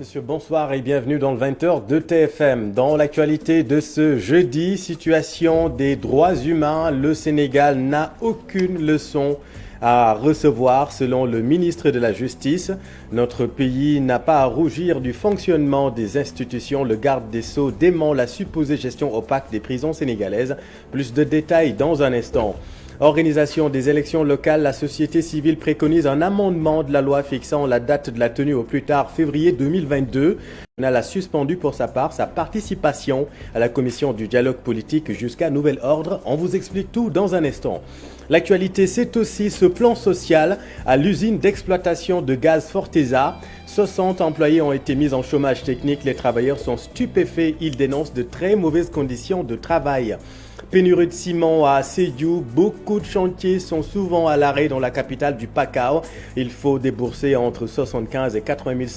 Monsieur, bonsoir et bienvenue dans le 20h de TFM. Dans l'actualité de ce jeudi, situation des droits humains, le Sénégal n'a aucune leçon à recevoir selon le ministre de la Justice. Notre pays n'a pas à rougir du fonctionnement des institutions. Le garde des Sceaux dément la supposée gestion opaque des prisons sénégalaises. Plus de détails dans un instant. Organisation des élections locales, la société civile préconise un amendement de la loi fixant la date de la tenue au plus tard février 2022. Elle a suspendu pour sa part sa participation à la commission du dialogue politique jusqu'à nouvel ordre. On vous explique tout dans un instant. L'actualité, c'est aussi ce plan social à l'usine d'exploitation de gaz Forteza. 60 employés ont été mis en chômage technique. Les travailleurs sont stupéfaits. Ils dénoncent de très mauvaises conditions de travail. Pénurie de ciment à Sédhiou, beaucoup de chantiers sont souvent à l'arrêt dans la capitale du Pakao. Il faut débourser entre 75 et 80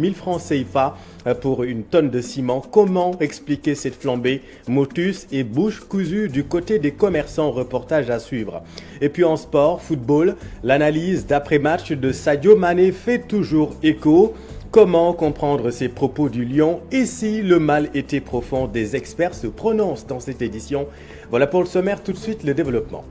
000 francs CFA pour une tonne de ciment. Comment expliquer cette flambée? Motus et bouche cousue du côté des commerçants, reportage à suivre. Et puis en sport, football, l'analyse d'après-match de Sadio Mané fait toujours écho. Comment comprendre ces propos du Lion et si le mal était profond? Des experts se prononcent dans cette édition. Voilà pour le sommaire, tout de suite le développement.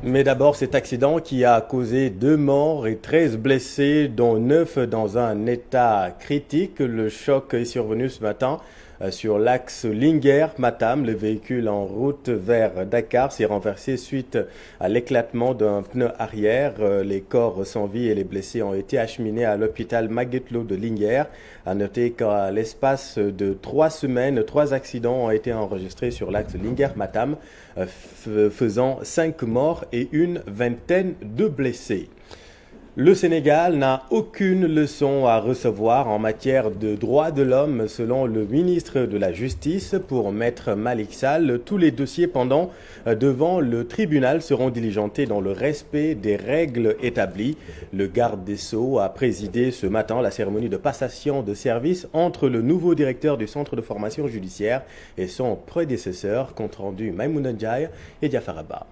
Mais d'abord, cet accident qui a causé 2 morts et 13 blessés, dont 9 dans un état critique. Le choc est survenu ce matin sur l'axe Linguère-Matam. Le véhicule en route vers Dakar s'est renversé suite à l'éclatement d'un pneu arrière. Les corps sans vie et les blessés ont été acheminés à l'hôpital Magatte Lô de Linguère. À noter qu'à l'espace de 3 semaines, 3 accidents ont été enregistrés sur l'axe Linguère-Matam, faisant 5 morts et une vingtaine de blessés. Le Sénégal n'a aucune leçon à recevoir en matière de droits de l'homme selon le ministre de la Justice. Pour Maître Malick Sall, tous les dossiers pendants devant le tribunal seront diligentés dans le respect des règles établies. Le garde des Sceaux a présidé ce matin la cérémonie de passation de service entre le nouveau directeur du centre de formation judiciaire et son prédécesseur, compte rendu Maïmouna Ndiaye et Diafaraba.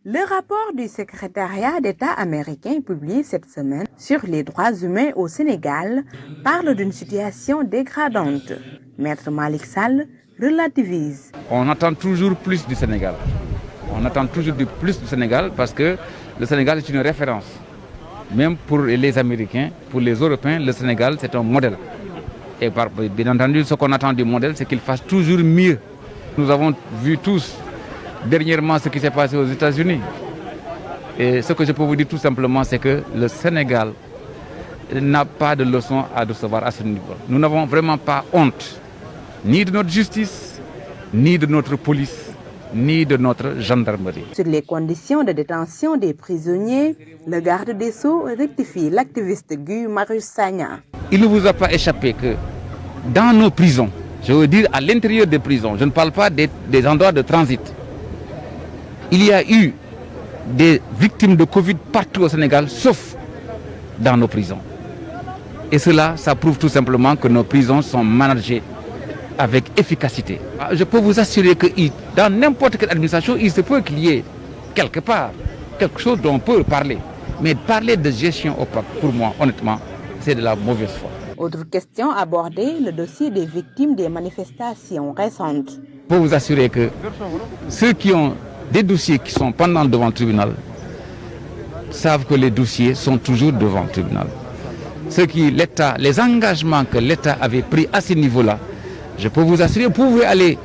Le rapport du secrétariat d'État américain publié cette semaine sur les droits humains au Sénégal parle d'une situation dégradante. Maître Malick Sall relativise. On attend toujours plus du Sénégal. On attend toujours plus du Sénégal parce que le Sénégal est une référence. Même pour les Américains, pour les Européens, le Sénégal c'est un modèle. Et bien entendu, ce qu'on attend du modèle, c'est qu'il fasse toujours mieux. Nous avons vu tous dernièrement ce qui s'est passé aux États-Unis. Et ce que je peux vous dire tout simplement, c'est que le Sénégal n'a pas de leçon à recevoir à ce niveau. Nous n'avons vraiment pas honte, ni de notre justice, ni de notre police, ni de notre gendarmerie. Sur les conditions de détention des prisonniers, le garde des Sceaux rectifie l'activiste Guy Marius Sagna. Il ne vous a pas échappé que dans nos prisons, je veux dire à l'intérieur des prisons, je ne parle pas des endroits de transit, il y a eu des victimes de Covid partout au Sénégal, sauf dans nos prisons. Et cela, ça prouve tout simplement que nos prisons sont managées avec efficacité. Je peux vous assurer que dans n'importe quelle administration, il se peut qu'il y ait quelque part quelque chose dont on peut parler. Mais parler de gestion opaque, pour moi, honnêtement, c'est de la mauvaise foi. Autre question abordée, le dossier des victimes des manifestations récentes. Je peux vous assurer que ceux qui ont des dossiers qui sont pendant devant le tribunal savent que les dossiers sont toujours devant le tribunal. Les engagements que l'État avait pris à ce niveau-là, je peux vous assurer, vous pouvez aller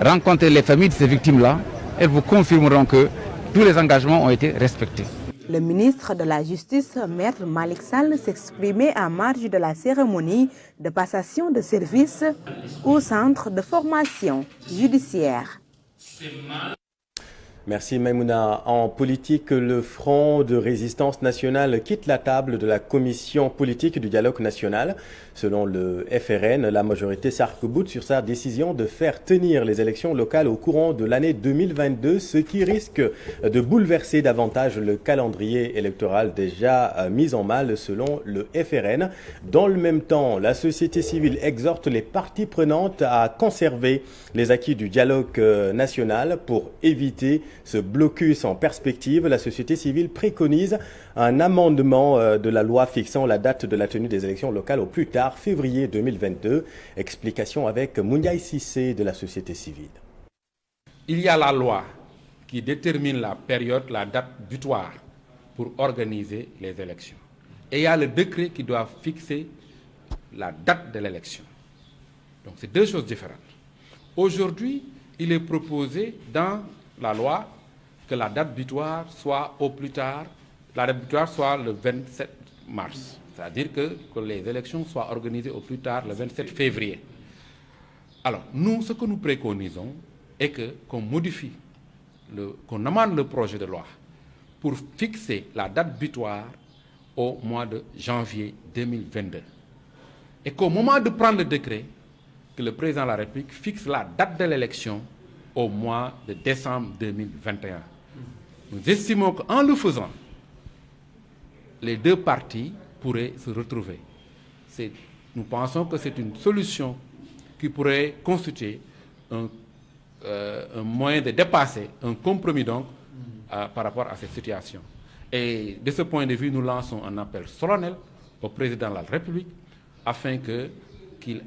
rencontrer les familles de ces victimes-là, elles vous confirmeront que tous les engagements ont été respectés. Le ministre de la Justice, Maître Malick Sall, s'exprimait en marge de la cérémonie de passation de service au centre de formation judiciaire. Merci Maïmouna. En politique, le Front de résistance nationale quitte la table de la commission politique du dialogue national. Selon le FRN, la majorité s'arc-boute sur sa décision de faire tenir les élections locales au courant de l'année 2022, ce qui risque de bouleverser davantage le calendrier électoral déjà mis en mal selon le FRN. Dans le même temps, la société civile exhorte les parties prenantes à conserver les acquis du dialogue national pour éviter ce blocus en perspective. La société civile préconise un amendement de la loi fixant la date de la tenue des élections locales au plus tard février 2022. Explication avec Mouniaï Sissé de la société civile. Il y a la loi qui détermine la période, la date butoir pour organiser les élections. Et il y a le décret qui doit fixer la date de l'élection. Donc c'est deux choses différentes. Aujourd'hui, il est proposé dans la loi que la date butoir soit au plus tard, la date butoir soit le 27 mars. C'est-à-dire que les élections soient organisées au plus tard le 27 février. Alors, nous, ce que nous préconisons est qu'on modifie, qu'on amende le projet de loi pour fixer la date butoir au mois de janvier 2022. Et qu'au moment de prendre le décret, que le président de la République fixe la date de l'élection au mois de décembre 2021. Nous estimons qu'en le faisant, les deux parties pourraient se retrouver. Nous pensons que c'est une solution qui pourrait constituer un moyen de dépasser un compromis donc par rapport à cette situation. Et de ce point de vue, nous lançons un appel solennel au président de la République afin qu'il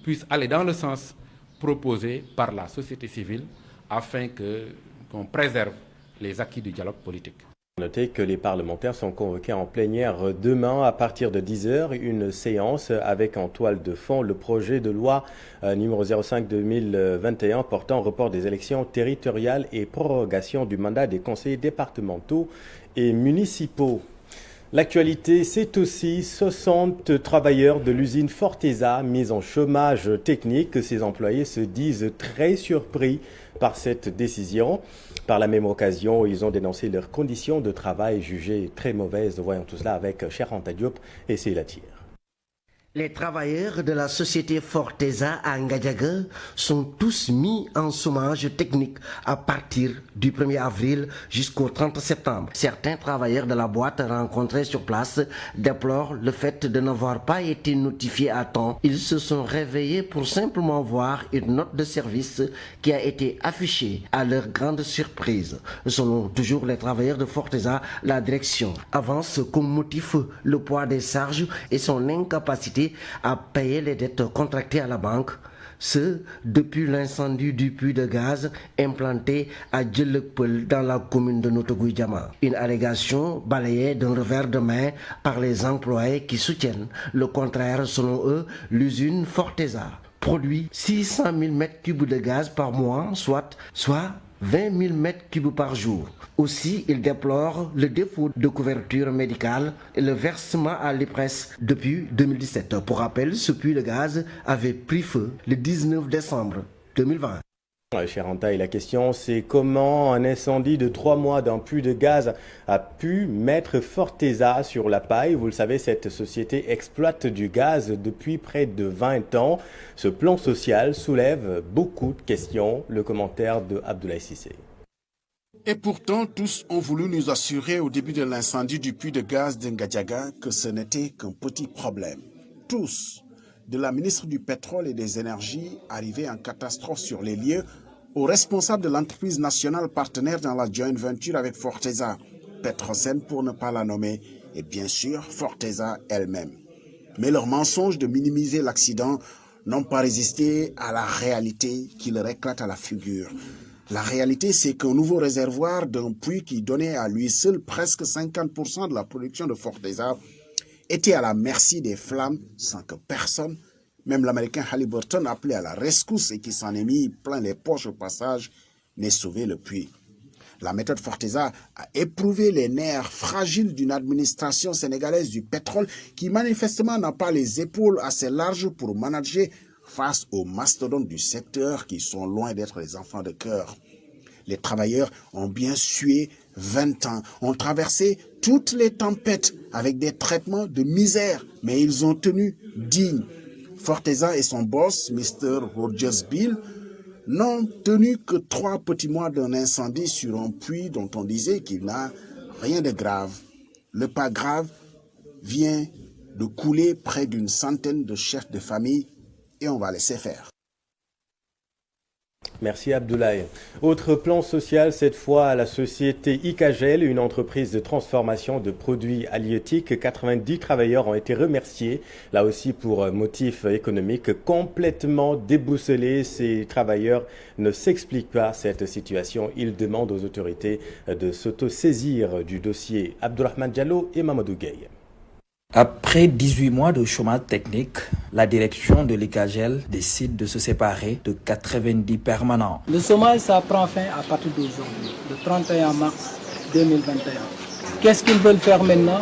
puisse aller dans le sens proposé par la société civile afin qu'on préserve les acquis du dialogue politique. Notez que les parlementaires sont convoqués en plénière demain à partir de 10h, une séance avec en toile de fond le projet de loi numéro 05-2021 portant report des élections territoriales et prorogation du mandat des conseillers départementaux et municipaux. L'actualité, c'est aussi 60 travailleurs de l'usine Forteza mis en chômage technique. Ces employés se disent très surpris par cette décision. Par la même occasion, ils ont dénoncé leurs conditions de travail jugées très mauvaises. Voyons tout cela avec Cheikh Anta Diop et Seylatir. Les travailleurs de la société Forteza à Ngadiaga sont tous mis en chômage technique à partir du 1er avril jusqu'au 30 septembre. Certains travailleurs de la boîte rencontrés sur place déplorent le fait de n'avoir pas été notifiés à temps. Ils se sont réveillés pour simplement voir une note de service qui a été affichée à leur grande surprise. Selon toujours les travailleurs de Forteza, la direction avance comme motif le poids des charges et son incapacité à payer les dettes contractées à la banque, ce depuis l'incendie du puits de gaz implanté à Djelekpel dans la commune de Notogouïdiama. Une allégation balayée d'un revers de main par les employés qui soutiennent le contraire. Selon eux, l'usine Forteza produit 600 000 m3 de gaz par mois, soit 20 000 m3 par jour. Aussi, il déplore le défaut de couverture médicale et le versement à l'IPRES depuis 2017. Pour rappel, ce puits de gaz avait pris feu le 19 décembre 2020. Cher Anta, et la question c'est comment un incendie de 3 mois d'un puits de gaz a pu mettre Forteza sur la paille. Vous le savez, cette société exploite du gaz depuis près de 20 ans. Ce plan social soulève beaucoup de questions. Le commentaire de Abdoulaye Sissé. Et pourtant, tous ont voulu nous assurer au début de l'incendie du puits de gaz d'Ngadiaga que ce n'était qu'un petit problème. Tous, de la ministre du Pétrole et des Énergies, arrivée en catastrophe sur les lieux, aux responsables de l'entreprise nationale partenaire dans la joint venture avec Forteza, Petrosen pour ne pas la nommer, et bien sûr Forteza elle-même. Mais leurs mensonges de minimiser l'accident n'ont pas résisté à la réalité qui leur éclate à la figure. La réalité, c'est qu'un nouveau réservoir d'un puits qui donnait à lui seul presque 50% de la production de Forteza était à la merci des flammes sans que personne, même l'américain Halliburton appelé à la rescousse et qui s'en est mis plein les poches au passage, n'ait sauvé le puits. La méthode Forteza a éprouvé les nerfs fragiles d'une administration sénégalaise du pétrole qui manifestement n'a pas les épaules assez larges pour manager face aux mastodontes du secteur qui sont loin d'être les enfants de cœur. Les travailleurs ont bien sué 20 ans, ont traversé toutes les tempêtes avec des traitements de misère, mais ils ont tenu dignes. Forteza et son boss, Mr. Rogers Bill, n'ont tenu que 3 petits mois d'un incendie sur un puits dont on disait qu'il n'a rien de grave. Le pas grave vient de couler près d'une centaine de chefs de famille et on va laisser faire. Merci Abdoulaye. Autre plan social, cette fois à la société Icagel, une entreprise de transformation de produits halieutiques. 90 travailleurs ont été remerciés, là aussi pour motif économique. Complètement déboussolés, ces travailleurs ne s'expliquent pas cette situation. Ils demandent aux autorités de s'autosaisir du dossier. Abdourahmane Diallo et Mamadou Gueye. Après 18 mois de chômage technique, la direction de l'Icagel décide de se séparer de 90 permanents. Le chômage, ça prend fin à partir d'aujourd'hui, le 31 mars 2021. Qu'est-ce qu'ils veulent faire maintenant?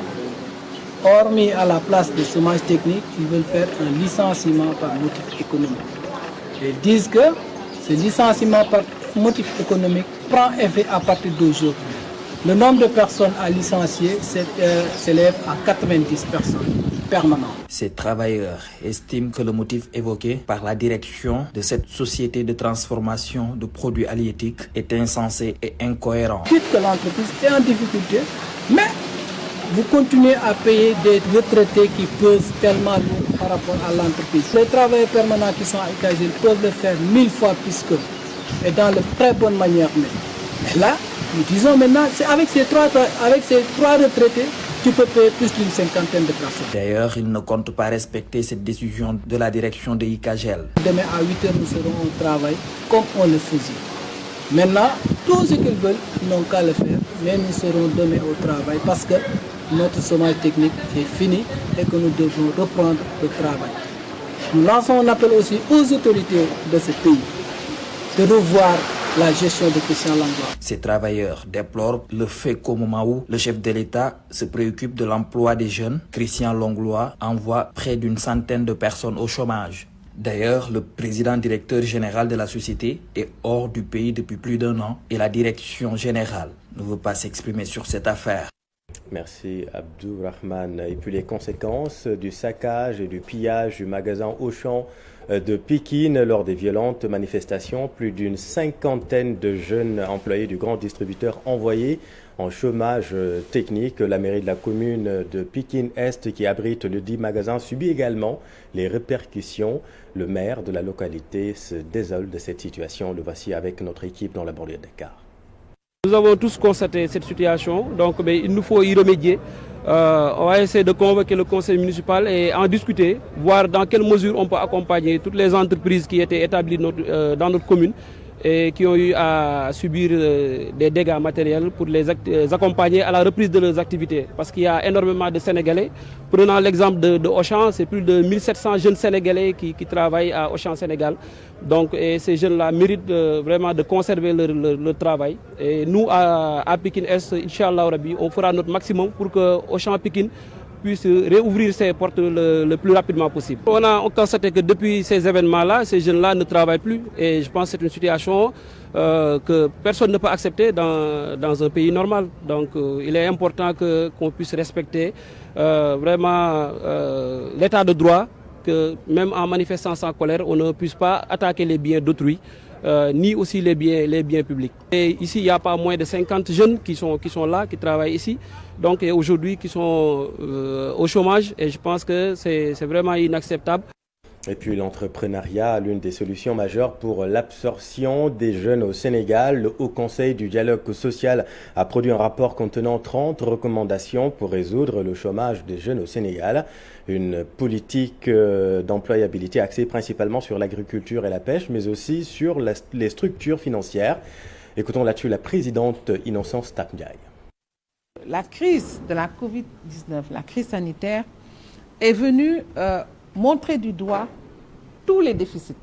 Hormis à la place de chômage technique, ils veulent faire un licenciement par motif économique. Ils disent que ce licenciement par motif économique prend effet à partir d'aujourd'hui. Le nombre de personnes à licencier s'élève à 90 personnes permanentes. Ces travailleurs estiment que le motif évoqué par la direction de cette société de transformation de produits halieutiques est insensé et incohérent. Dites que l'entreprise est en difficulté, mais vous continuez à payer des retraités qui pesent tellement lourd par rapport à l'entreprise. Les travailleurs permanents qui sont à Icagel peuvent le faire 1000 fois plus qu'eux et dans de très bonne manière même. Et là, nous disons maintenant, c'est avec ces trois retraités, tu peux payer plus d'une cinquantaine de personnes. D'ailleurs, ils ne comptent pas respecter cette décision de la direction de Icagel. Demain à 8h, nous serons au travail comme on le faisait. Maintenant, tout ce qu'ils veulent, ils n'ont qu'à le faire, mais nous serons demain au travail parce que notre chômage technique est fini et que nous devons reprendre le travail. Nous lançons un appel aussi aux autorités de ce pays de revoir la gestion de Christian Langlois. Ces travailleurs déplorent le fait qu'au moment où le chef de l'État se préoccupe de l'emploi des jeunes, Christian Langlois envoie près d'une centaine de personnes au chômage. D'ailleurs, le président directeur général de la société est hors du pays depuis plus d'1 an et la direction générale ne veut pas s'exprimer sur cette affaire. Merci Abdourahmane. Et puis les conséquences du saccage et du pillage du magasin Auchan de Pikine lors des violentes manifestations. Plus d'une cinquantaine de jeunes employés du grand distributeur envoyés en chômage technique. La mairie de la commune de Pikine-Est, qui abrite le dit magasin, subit également les répercussions. Le maire de la localité se désole de cette situation. Le voici avec notre équipe dans la banlieue de Dakar. Nous avons tous constaté cette situation, donc il nous faut y remédier. On va essayer de convoquer le conseil municipal et en discuter, voir dans quelle mesure on peut accompagner toutes les entreprises qui étaient établies dans notre commune et qui ont eu à subir des dégâts matériels pour les accompagner à la reprise de leurs activités. Parce qu'il y a énormément de Sénégalais. Prenant l'exemple de Auchan, c'est plus de 1700 jeunes Sénégalais qui travaillent à Auchan Sénégal. Donc et ces jeunes-là méritent vraiment de conserver leur travail. Et nous, à Pikine-Est, Inch'Allah Rabbi, on fera notre maximum pour que Auchan Pikine puisse réouvrir ses portes le plus rapidement possible. On a constaté que depuis ces événements-là, ces jeunes-là ne travaillent plus. Et je pense que c'est une situation que personne ne peut accepter dans un pays normal. Donc il est important qu'on puisse respecter vraiment l'état de droit, que même en manifestant sa colère, on ne puisse pas attaquer les biens d'autrui, ni aussi les biens publics. Et ici, il n'y a pas moins de 50 jeunes qui sont là, qui travaillent ici, donc aujourd'hui qui sont au chômage, et je pense que c'est vraiment inacceptable. Et puis l'entrepreneuriat, l'une des solutions majeures pour l'absorption des jeunes au Sénégal. Le Haut Conseil du dialogue social a produit un rapport contenant 30 recommandations pour résoudre le chômage des jeunes au Sénégal. Une politique d'employabilité axée principalement sur l'agriculture et la pêche, mais aussi sur les structures financières. Écoutons là-dessus la présidente Innocence Tapndiaye. La crise de la Covid-19, la crise sanitaire, est venue montrer du doigt tous les déficits,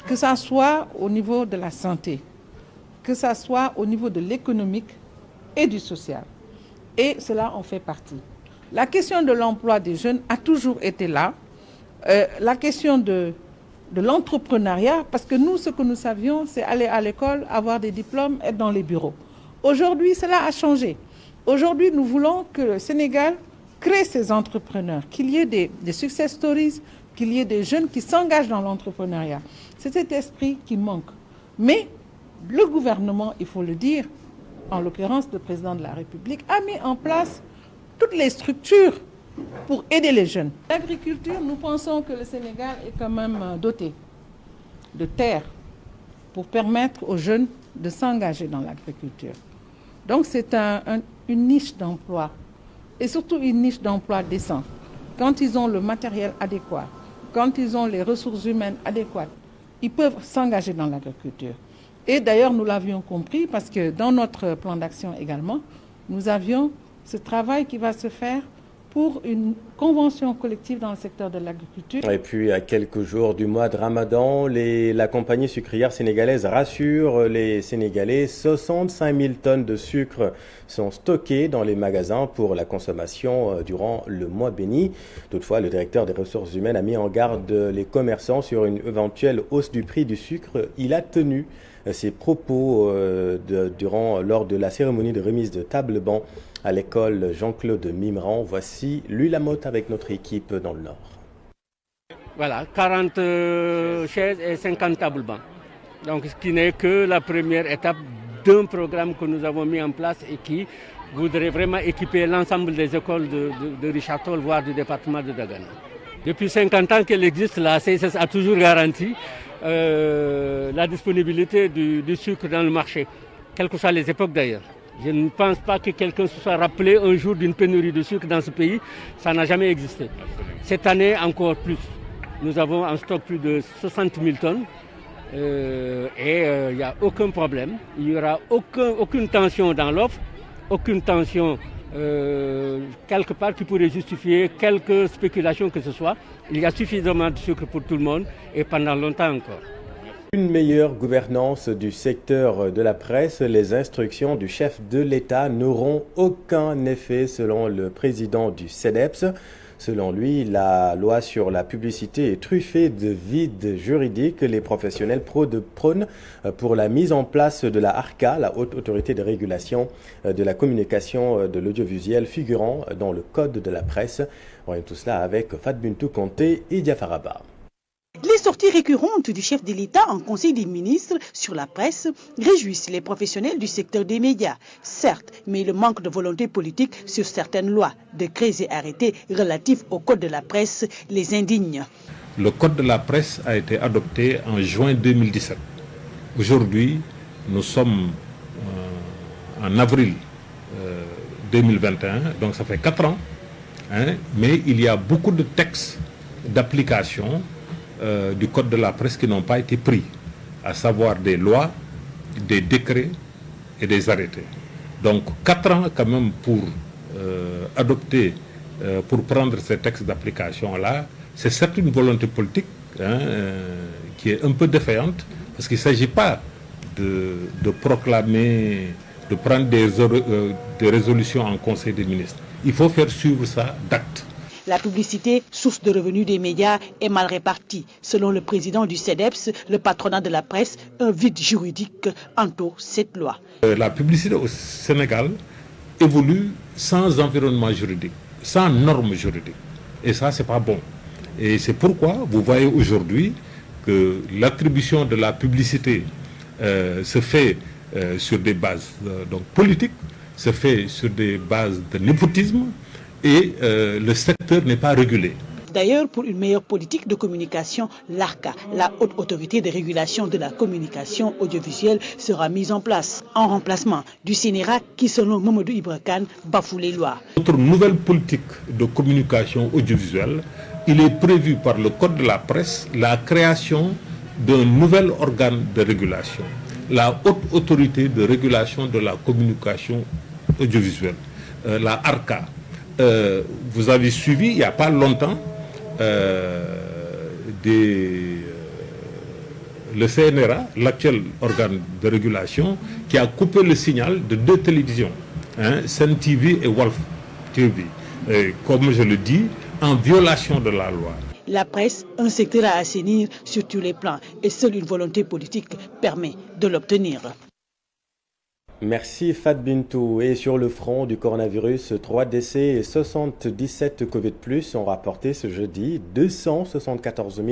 que ce soit au niveau de la santé, que ce soit au niveau de l'économique et du social. Et cela en fait partie. La question de l'emploi des jeunes a toujours été là. La question de de l'entrepreneuriat, parce que nous, ce que nous savions, c'est aller à l'école, avoir des diplômes, être dans les bureaux. Aujourd'hui, cela a changé. Aujourd'hui, nous voulons que le Sénégal crée ces entrepreneurs, qu'il y ait des success stories, qu'il y ait des jeunes qui s'engagent dans l'entrepreneuriat. C'est cet esprit qui manque. Mais le gouvernement, il faut le dire, en l'occurrence le président de la République, a mis en place toutes les structures pour aider les jeunes. L'agriculture, nous pensons que le Sénégal est quand même doté de terres pour permettre aux jeunes de s'engager dans l'agriculture. Donc c'est une niche d'emploi, et surtout une niche d'emploi décent. Quand ils ont le matériel adéquat, quand ils ont les ressources humaines adéquates, ils peuvent s'engager dans l'agriculture. Et d'ailleurs, nous l'avions compris parce que dans notre plan d'action également, nous avions ce travail qui va se faire pour une convention collective dans le secteur de l'agriculture. Et puis, à quelques jours du mois de Ramadan, la compagnie sucrière sénégalaise rassure les Sénégalais. 65 000 tonnes de sucre sont stockées dans les magasins pour la consommation durant le mois béni. Toutefois, le directeur des ressources humaines a mis en garde les commerçants sur une éventuelle hausse du prix du sucre. Il a tenu ses propos lors de la cérémonie de remise de table-banc à l'école Jean-Claude Mimran. Voici lui Lamotte avec notre équipe dans le Nord. Voilà, 40 chaises et 50 tables bancs. Donc ce qui n'est que la première étape d'un programme que nous avons mis en place et qui voudrait vraiment équiper l'ensemble des écoles de Richard Toll, voire du département de Dagana. Depuis 50 ans qu'elle existe, la CSS a toujours garanti la disponibilité du sucre dans le marché, quelles que soient les époques d'ailleurs. Je ne pense pas que quelqu'un se soit rappelé un jour d'une pénurie de sucre dans ce pays. Ça n'a jamais existé. Cette année, encore plus. Nous avons en stock plus de 60 000 tonnes et il n'y a aucun problème. Il n'y aura aucune tension dans l'offre, aucune tension quelque part qui pourrait justifier quelque spéculation que ce soit. Il y a suffisamment de sucre pour tout le monde et pendant longtemps encore. Une meilleure gouvernance du secteur de la presse, les instructions du chef de l'État n'auront aucun effet selon le président du CEDEPS. Selon lui, la loi sur la publicité est truffée de vides juridiques. Les professionnels prônent pour la mise en place de la ARCA, la Haute Autorité de Régulation de la Communication de l'Audiovisuel, figurant dans le Code de la presse. On voit tout cela avec Fatbintou Conté et Diafaraba. Les sorties récurrentes du chef de l'État en Conseil des ministres sur la presse réjouissent les professionnels du secteur des médias, certes, mais le manque de volonté politique sur certaines lois, décrets et arrêtés relatifs au code de la presse les indigne. Le code de la presse a été adopté en juin 2017. Aujourd'hui, nous sommes en avril 2021, donc ça fait 4 ans, mais il y a beaucoup de textes d'application du code de la presse qui n'ont pas été pris, à savoir des lois, des décrets et des arrêtés. Donc 4 ans quand même pour adopter, pour prendre ces textes d'application-là, c'est certes une volonté politique qui est un peu défaillante, parce qu'il ne s'agit pas de proclamer, de prendre des résolutions en Conseil des ministres. Il faut faire suivre ça d'actes. La publicité, source de revenus des médias, est mal répartie. Selon le président du CEDEPS, le patronat de la presse, un vide juridique entoure cette loi. La publicité au Sénégal évolue sans environnement juridique, sans normes juridiques. Et ça, c'est pas bon. Et c'est pourquoi vous voyez aujourd'hui que l'attribution de la publicité se fait sur des bases donc politiques, se fait sur des bases de népotisme, et le secteur n'est pas régulé. D'ailleurs, pour une meilleure politique de communication, l'ARCA, la Haute Autorité de Régulation de la Communication Audiovisuelle, sera mise en place, en remplacement du CNRA qui, selon Mamadou Ibra Kane, bafoue les lois. Notre nouvelle politique de communication audiovisuelle, il est prévu par le Code de la presse la création d'un nouvel organe de régulation, la Haute Autorité de Régulation de la Communication Audiovisuelle, la ARCA. Vous avez suivi il n'y a pas longtemps le CNRA, l'actuel organe de régulation, qui a coupé le signal de 2 télévisions, Sen TV et Wolf TV, comme je le dis, en violation de la loi. La presse, un secteur à assainir sur tous les plans et seule une volonté politique permet de l'obtenir. Merci Fat Bintou. Et sur le front du coronavirus, 3 décès et 77 Covid+, ont rapporté ce jeudi. 274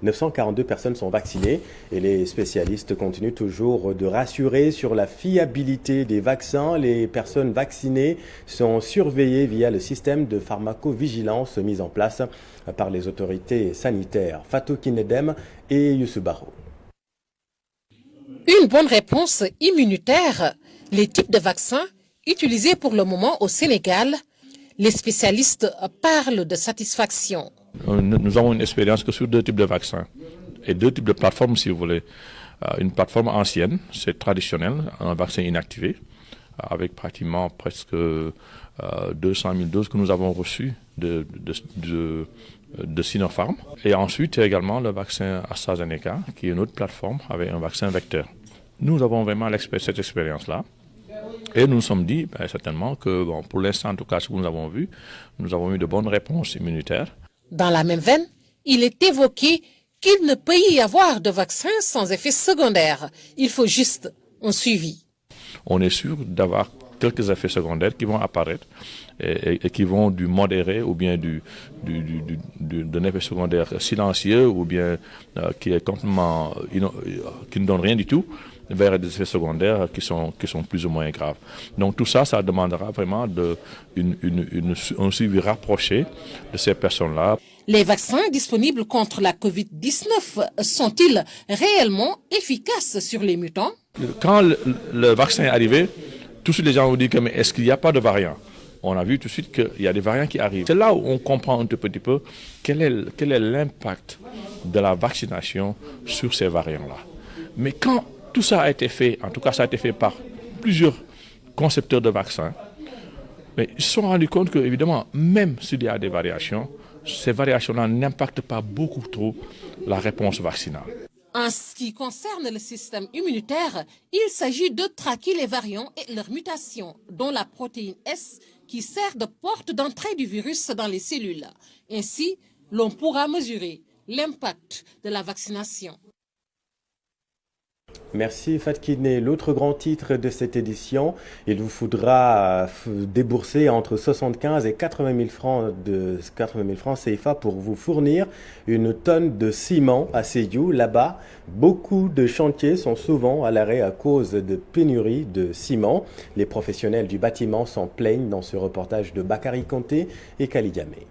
942 personnes sont vaccinées. Et les spécialistes continuent toujours de rassurer sur la fiabilité des vaccins. Les personnes vaccinées sont surveillées via le système de pharmacovigilance mis en place par les autorités sanitaires. Fatou Kinedem et Youssou Barro. Une bonne réponse immunitaire. Les types de vaccins utilisés pour le moment au Sénégal, les spécialistes parlent de satisfaction. Nous avons une expérience que sur 2 types de vaccins et 2 types de plateformes si vous voulez. Une plateforme ancienne, c'est traditionnel, un vaccin inactivé, avec pratiquement presque 200 000 doses que nous avons reçues de Sinopharm. Et ensuite également le vaccin AstraZeneca, qui est une autre plateforme avec un vaccin vecteur. Nous avons vraiment cette expérience-là. Et nous nous sommes dit certainement que, pour l'instant, en tout cas, ce que nous avons vu, nous avons eu de bonnes réponses immunitaires. Dans la même veine, il est évoqué qu'il ne peut y avoir de vaccin sans effet secondaire. Il faut juste un suivi. On est sûr d'avoir quelques effets secondaires qui vont apparaître et qui vont du modéré ou bien d'un effet secondaire silencieux ou bien qui est complètement qui ne donne rien du tout, vers des effets secondaires qui sont plus ou moins graves. Donc tout ça, ça demandera vraiment un suivi rapproché de ces personnes-là. Les vaccins disponibles contre la Covid-19 sont-ils réellement efficaces sur les mutants? Quand le vaccin est arrivé, tout de suite les gens ont dit que mais est-ce qu'il n'y a pas de variant? On a vu tout de suite qu'il y a des variants qui arrivent. C'est là où on comprend un tout petit peu quel est l'impact de la vaccination sur ces variants-là. Mais quand tout ça a été fait, en tout cas ça a été fait par plusieurs concepteurs de vaccins, mais ils se sont rendus compte que, évidemment, même s'il y a des variations, ces variations-là n'impactent pas beaucoup trop la réponse vaccinale. En ce qui concerne le système immunitaire, il s'agit de traquer les variants et leurs mutations, dont la protéine S qui sert de porte d'entrée du virus dans les cellules. Ainsi, l'on pourra mesurer l'impact de la vaccination. Merci Fatkine. L'autre grand titre de cette édition, il vous faudra débourser entre 75 et 80 000 francs CFA pour vous fournir une tonne de ciment à Sédhiou. Là-bas, beaucoup de chantiers sont souvent à l'arrêt à cause de pénurie de ciment. Les professionnels du bâtiment s'en plaignent dans ce reportage de Bakary Conté et Kali Diamé.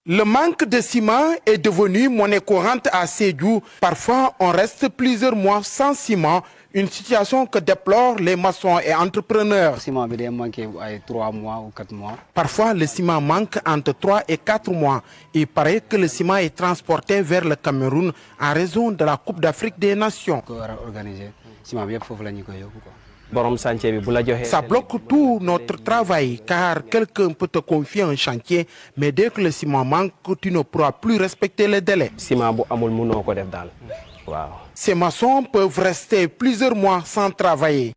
Le manque de ciment est devenu monnaie courante à Sédhiou. Parfois, on reste plusieurs mois sans ciment, une situation que déplorent les maçons et entrepreneurs. Le ciment a manqué 3 mois ou 4 mois. Parfois, le ciment manque entre 3 et 4 mois. Il paraît que le ciment est transporté vers le Cameroun en raison de la Coupe d'Afrique des Nations. Ça bloque tout notre travail car quelqu'un peut te confier un chantier, mais dès que le ciment manque, tu ne pourras plus respecter les délais. Ces maçons peuvent rester plusieurs mois sans travailler.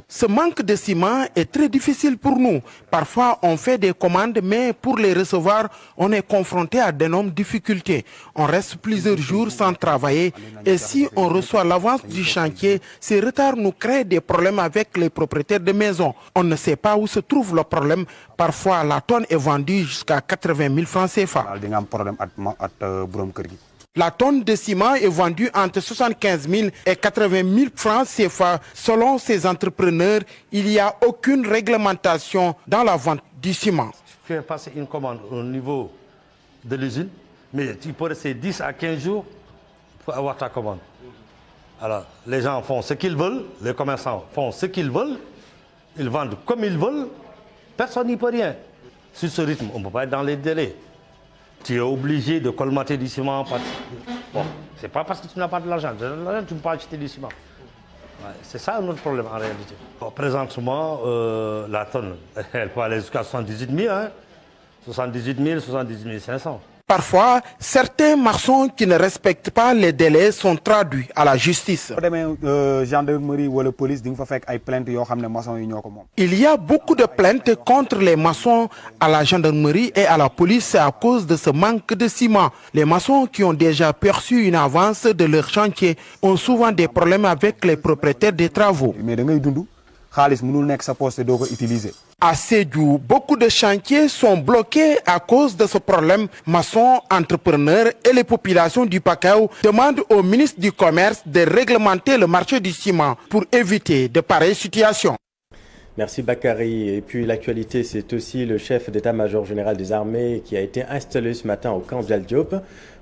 Ce manque de ciment est très difficile pour nous. Parfois, on fait des commandes, mais pour les recevoir, on est confronté à d'énormes difficultés. On reste plusieurs jours sans travailler et si on reçoit l'avance du chantier, ces retards nous créent des problèmes avec les propriétaires de maisons. On ne sait pas où se trouve le problème. Parfois, la tonne est vendue jusqu'à 80 000 francs CFA. La tonne de ciment est vendue entre 75 000 et 80 000 francs CFA. Selon ces entrepreneurs, il n'y a aucune réglementation dans la vente du ciment. Tu fais passer une commande au niveau de l'usine, mais tu peux rester 10 à 15 jours pour avoir ta commande. Alors, les gens font ce qu'ils veulent, les commerçants font ce qu'ils veulent, ils vendent comme ils veulent, personne n'y peut rien. Sur ce rythme, on ne peut pas être dans les délais. Tu es obligé de colmater du ciment. Bon, c'est pas parce que tu n'as pas de l'argent. Tu ne peux pas acheter du ciment. Ouais, c'est ça notre problème en réalité. Bon, présentement, la tonne, elle peut aller jusqu'à 78 000. Hein, 78 000, 78 500. Parfois, certains maçons qui ne respectent pas les délais sont traduits à la justice. Il y a beaucoup de plaintes contre les maçons à la gendarmerie et à la police à cause de ce manque de ciment. Les maçons qui ont déjà perçu une avance de leur chantier ont souvent des problèmes avec les propriétaires des travaux. À Sédhiou, beaucoup de chantiers sont bloqués à cause de ce problème. Maçons, entrepreneurs et les populations du Pakao demandent au ministre du Commerce de réglementer le marché du ciment pour éviter de pareilles situations. Merci Bakary. Et puis l'actualité, c'est aussi le chef d'état-major général des armées qui a été installé ce matin au camp Djal Diop.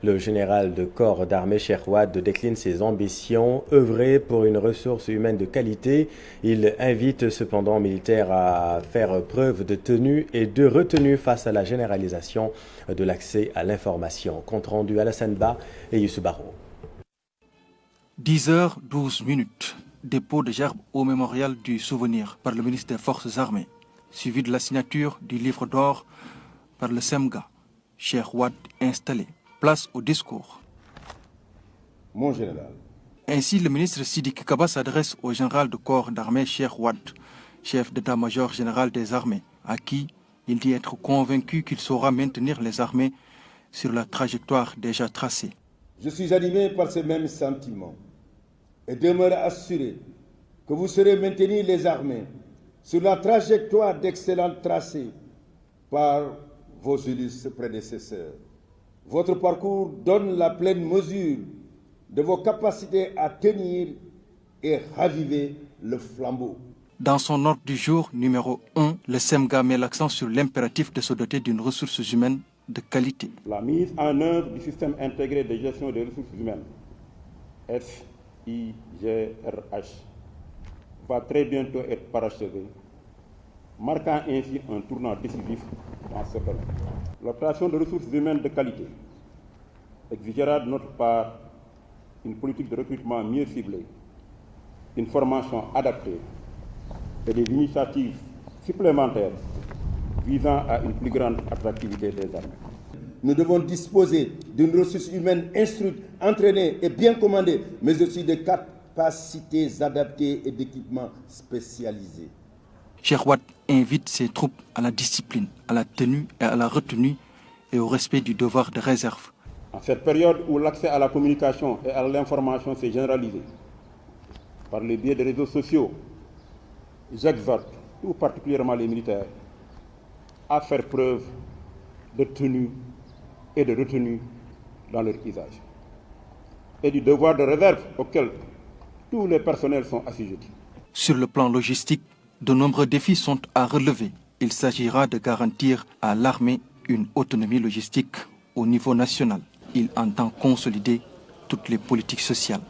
Le général de corps d'armée Cheikh Wade décline ses ambitions, œuvrer pour une ressource humaine de qualité. Il invite cependant les militaires à faire preuve de tenue et de retenue face à la généralisation de l'accès à l'information. Compte rendu Alassane Ba et Youssou Barro. 10h12. Dépôt de gerbes au mémorial du souvenir par le ministre des Forces armées, suivi de la signature du livre d'or par le SEMGA. Cheikh Wade installé. Place au discours. Mon général. Ainsi, le ministre Sidiki Kaba s'adresse au général de corps d'armée Cheikh Wade, chef d'état-major général des armées, à qui il dit être convaincu qu'il saura maintenir les armées sur la trajectoire déjà tracée. Je suis animé par ces mêmes sentiments et demeure assuré que vous saurez maintenir les armées sur la trajectoire d'excellente tracée par vos illustres prédécesseurs. Votre parcours donne la pleine mesure de vos capacités à tenir et raviver le flambeau. Dans son ordre du jour numéro 1, le SEMGA met l'accent sur l'impératif de se doter d'une ressource humaine de qualité. La mise en œuvre du système intégré de gestion des ressources humaines, SIGRH, va très bientôt être parachevée, marquant ainsi un tournant décisif dans ce domaine. L'obtention de ressources humaines de qualité exigera de notre part une politique de recrutement mieux ciblée, une formation adaptée et des initiatives supplémentaires visant à une plus grande attractivité des armées. Nous devons disposer d'une ressource humaine instruite, entraînée et bien commandée, mais aussi de capacités adaptées et d'équipements spécialisés. Cheikh Wade invite ses troupes à la discipline, à la tenue et à la retenue et au respect du devoir de réserve. En cette période où l'accès à la communication et à l'information s'est généralisé par le biais des réseaux sociaux, j'exhorte tout particulièrement les militaires à faire preuve de tenue et de retenue dans leur usage et du devoir de réserve auquel tous les personnels sont assujettis. Sur le plan logistique, de nombreux défis sont à relever. Il s'agira de garantir à l'armée une autonomie logistique au niveau national. Il entend consolider toutes les politiques sociales.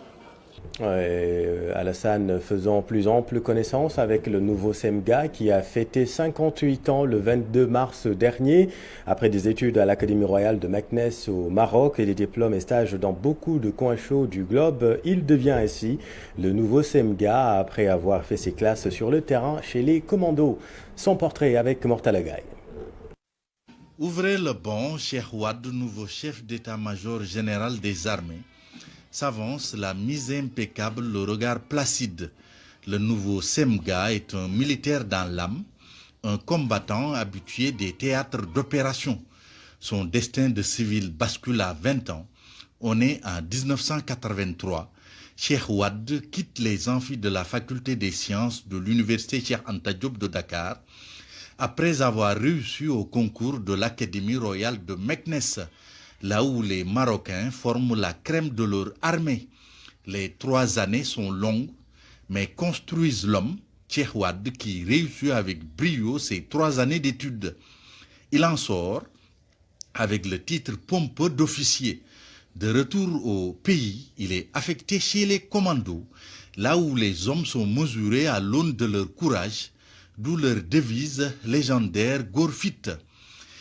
Alassane, faisant plus ample connaissance avec le nouveau SEMGA qui a fêté 58 ans le 22 mars dernier. Après des études à l'Académie royale de Meknès au Maroc et des diplômes et stages dans beaucoup de coins chauds du globe, il devient ainsi le nouveau SEMGA après avoir fait ses classes sur le terrain chez les commandos. Son portrait avec Mortal Agaï. Ouvrez le banc, Cheikh Wade, nouveau chef d'état-major général des armées, s'avance la mise impeccable, le regard placide. Le nouveau SEMGA est un militaire dans l'âme, un combattant habitué des théâtres d'opération. Son destin de civil bascule à 20 ans. On est en 1983. Cheikh Wade quitte les amphis de la faculté des sciences de l'université Cheikh Anta Diop de Dakar après avoir réussi au concours de l'Académie royale de Meknès, là où les Marocains forment la crème de leur armée. Les 3 années sont longues, mais construisent l'homme, Cheikh Wade, qui réussit avec brio ses 3 années d'études. Il en sort avec le titre pompeux d'officier. De retour au pays, il est affecté chez les commandos, là où les hommes sont mesurés à l'aune de leur courage, d'où leur devise légendaire « Gorfit ».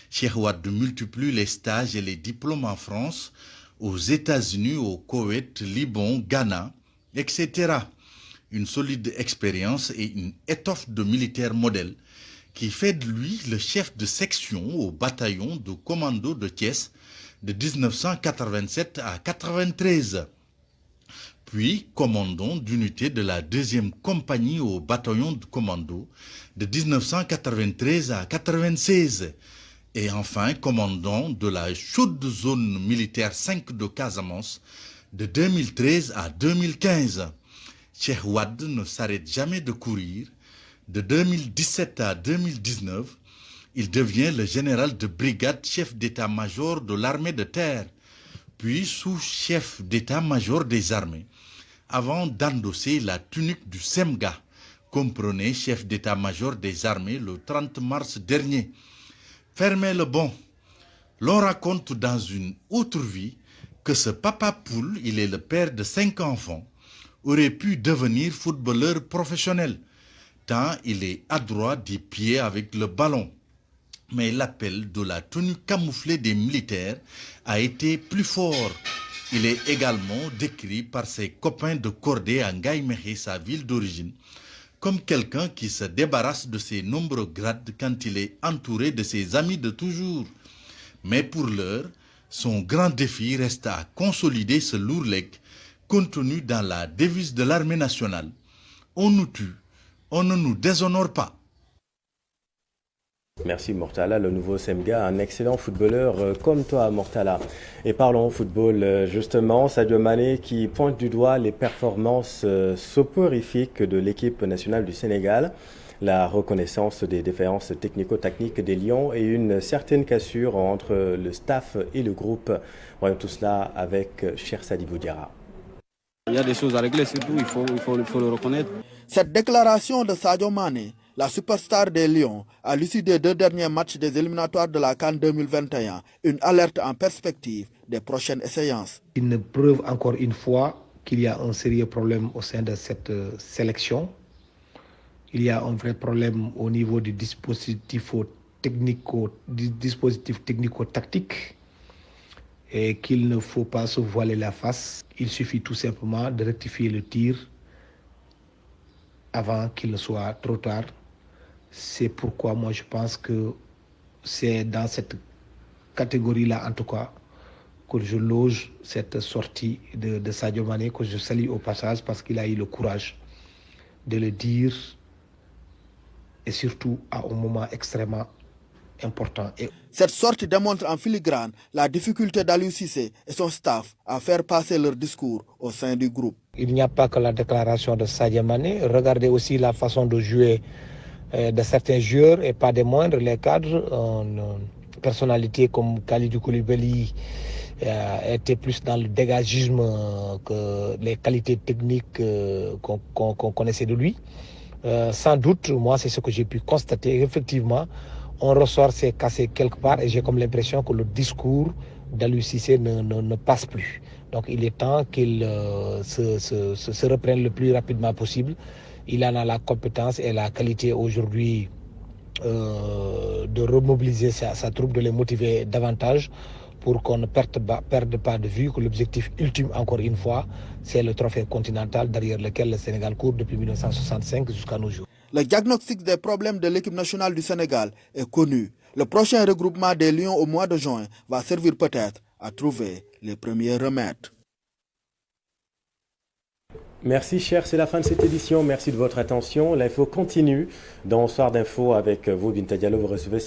Cheikh Wade multiplie les stages et les diplômes en France, aux États-Unis, au Koweït, Liban, Ghana, etc. Une solide expérience et une étoffe de militaire modèle qui fait de lui le chef de section au bataillon de commando de Thiès de 1987 à 1993. Puis commandant d'unité de la 2e compagnie au bataillon de commando de 1993 à 1996. Et enfin commandant de la chaude zone militaire 5 de Casamance de 2013 à 2015. Cheikh Wade ne s'arrête jamais de courir. De 2017 à 2019, il devient le général de brigade chef d'état-major de l'armée de terre, puis sous-chef d'état-major des armées, avant d'endosser la tunique du SEMGA, comprenait chef d'état-major des armées le 30 mars dernier. Fermez le bon. L'on raconte dans une autre vie que ce papa poule, il est le père de 5 enfants, aurait pu devenir footballeur professionnel, tant il est adroit des pieds avec le ballon. Mais l'appel de la tenue camouflée des militaires a été plus fort. Il est également décrit par ses copains de cordée à Ngaïmehé, sa ville d'origine, comme quelqu'un qui se débarrasse de ses nombreux grades quand il est entouré de ses amis de toujours. Mais pour l'heure, son grand défi reste à consolider ce lourd legs contenu dans la devise de l'armée nationale. On nous tue, on ne nous déshonore pas. Merci Mortala, le nouveau Semga, un excellent footballeur comme toi Mortala. Et parlons football justement, Sadio Mané qui pointe du doigt les performances soporifiques de l'équipe nationale du Sénégal, la reconnaissance des défaillances technico-tactiques des Lions et une certaine cassure entre le staff et le groupe. Voyons tout cela avec Cheikh Sadibou Diarra. Il y a des choses à régler, c'est tout, il faut le reconnaître. Cette déclaration de Sadio Mané, la superstar des Lions, à l'issue des 2 derniers matchs des éliminatoires de la CAN 2021, une alerte en perspective des prochaines échéances. Une preuve encore une fois qu'il y a un sérieux problème au sein de cette sélection. Il y a un vrai problème au niveau du dispositif technico-tactique et qu'il ne faut pas se voiler la face. Il suffit tout simplement de rectifier le tir avant qu'il ne soit trop tard. C'est pourquoi moi je pense que c'est dans cette catégorie-là en tout cas que je loge cette sortie de Sadio Mané, que je salue au passage parce qu'il a eu le courage de le dire et surtout à un moment extrêmement important. Cette sortie démontre en filigrane la difficulté d'Aliou Cissé et son staff à faire passer leur discours au sein du groupe. Il n'y a pas que la déclaration de Sadio Mané, regardez aussi la façon de jouer de certains joueurs et pas des moindres, les cadres, personnalités comme Kalidou Koulibaly étaient plus dans le dégagisme que les qualités techniques qu'on connaissait de lui. Sans doute, moi c'est ce que j'ai pu constater, effectivement, on ressort c'est cassé quelque part et j'ai comme l'impression que le discours d'Aliou Cissé ne passe plus. Donc il est temps qu'il se reprenne le plus rapidement possible. Il en a la compétence et la qualité aujourd'hui de remobiliser sa troupe, de les motiver davantage pour qu'on ne perde pas de vue que l'objectif ultime, encore une fois, c'est le trophée continental derrière lequel le Sénégal court depuis 1965 jusqu'à nos jours. Le diagnostic des problèmes de l'équipe nationale du Sénégal est connu. Le prochain regroupement des Lions au mois de juin va servir peut-être à trouver les premiers remèdes. Merci cher, c'est la fin de cette édition. Merci de votre attention. L'info continue dans Soir d'info avec vous, Binta Diallo. Vous recevez